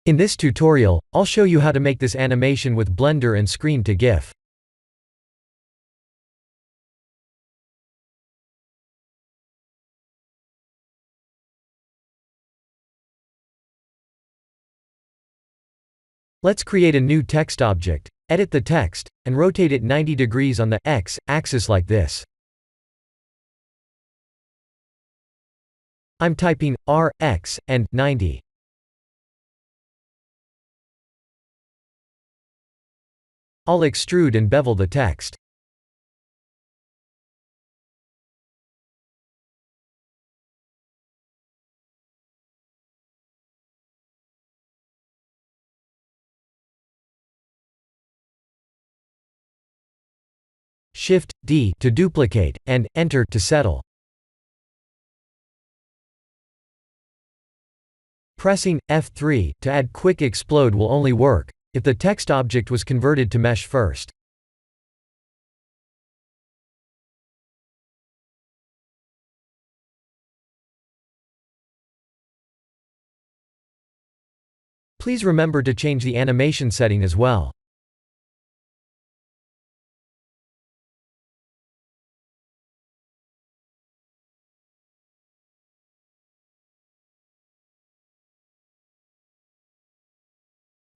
In this tutorial, I'll show you how to make this animation with Blender and screen to GIF. Let's create a new text object, edit the text, and rotate it 90 degrees on the x-axis like this. I'm typing R, X, and 90. I'll extrude and bevel the text. Shift-D to duplicate, and Enter to settle. Pressing F3 to add Quick Explode will only work if the text object was converted to mesh first. Please remember to change the animation setting as well.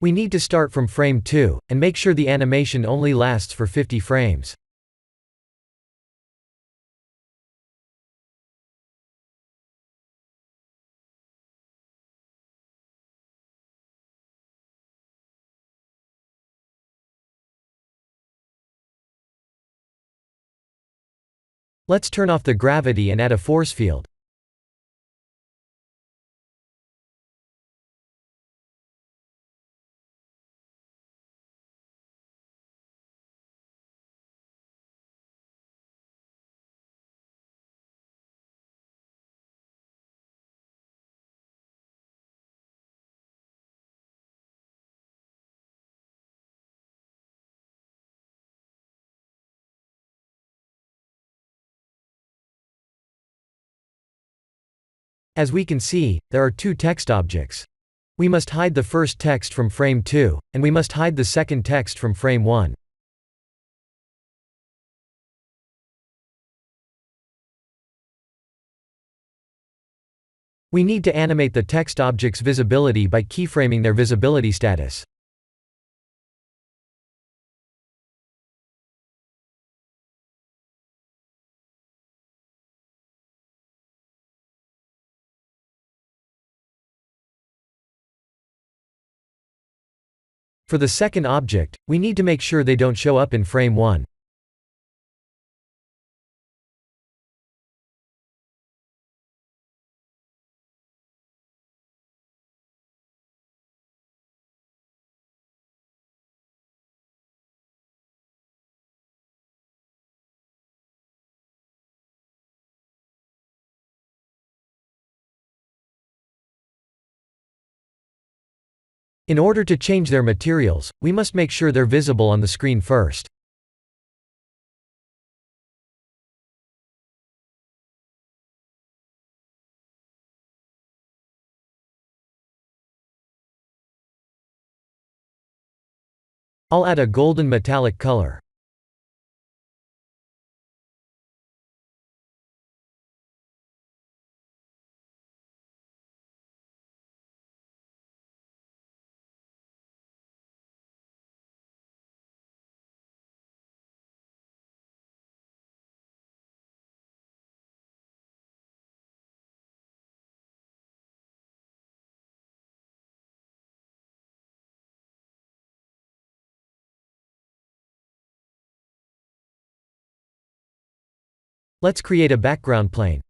We need to start from frame 2, and make sure the animation only lasts for 50 frames. Let's turn off the gravity and add a force field. As we can see, there are two text objects. We must hide the first text from frame 2, and we must hide the second text from frame 1. We need to animate the text object's visibility by keyframing their visibility status. For the second object, we need to make sure they don't show up in frame 1. In order to change their materials, we must make sure they're visible on the screen first. I'll add a golden metallic color. Let's create a background plane.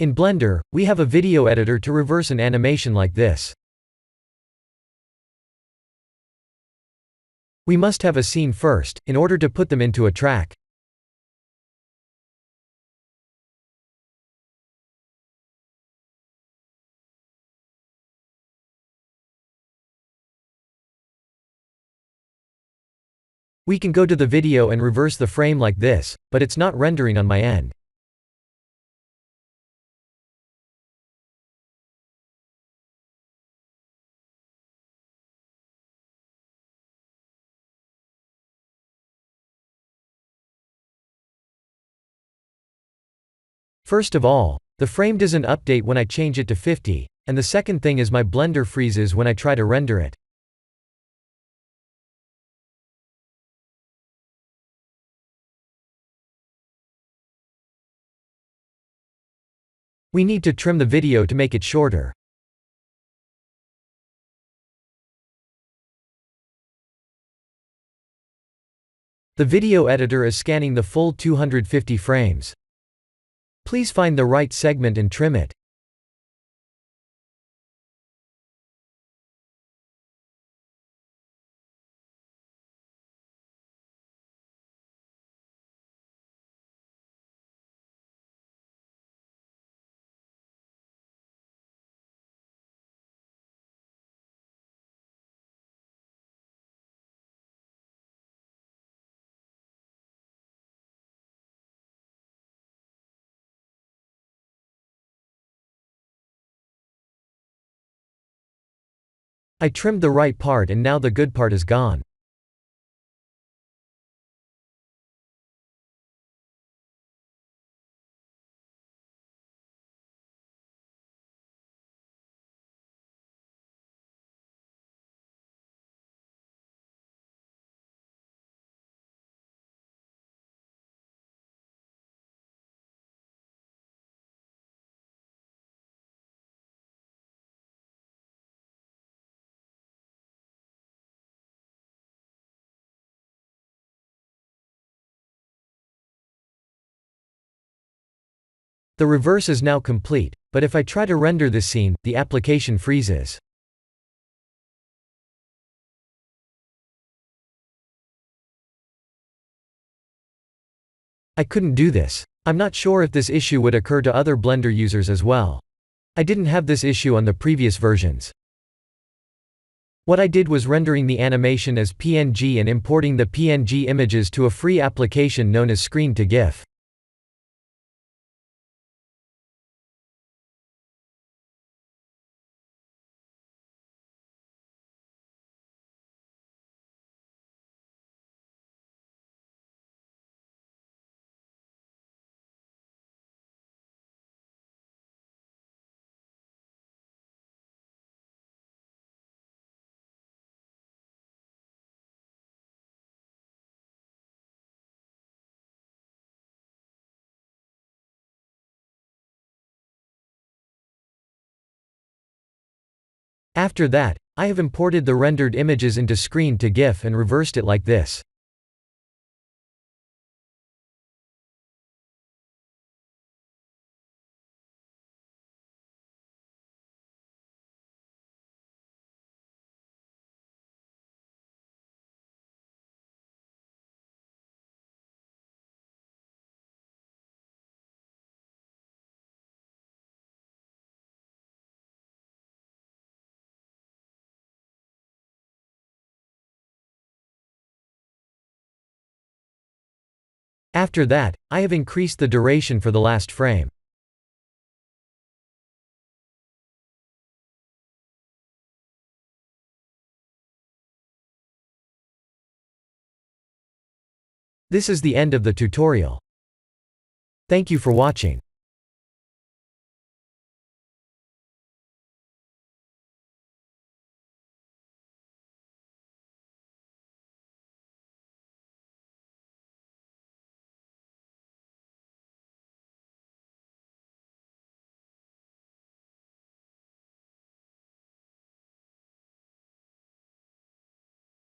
In Blender, we have a video editor to reverse an animation like this. We must have a scene first, in order to put them into a track. We can go to the video and reverse the frame like this, but it's not rendering on my end. First of all, the frame doesn't update when I change it to 50, and the second thing is my Blender freezes when I try to render it. We need to trim the video to make it shorter. The video editor is scanning the full 250 frames. Please find the right segment and trim it. I trimmed the right part and now the good part is gone. The reverse is now complete, but if I try to render this scene, the application freezes. I couldn't do this. I'm not sure if this issue would occur to other Blender users as well. I didn't have this issue on the previous versions. What I did was rendering the animation as PNG and importing the PNG images to a free application known as Screen to GIF. After that, I have imported the rendered images into Screen to GIF and reversed it like this. After that, I have increased the duration for the last frame. This is the end of the tutorial. Thank you for watching.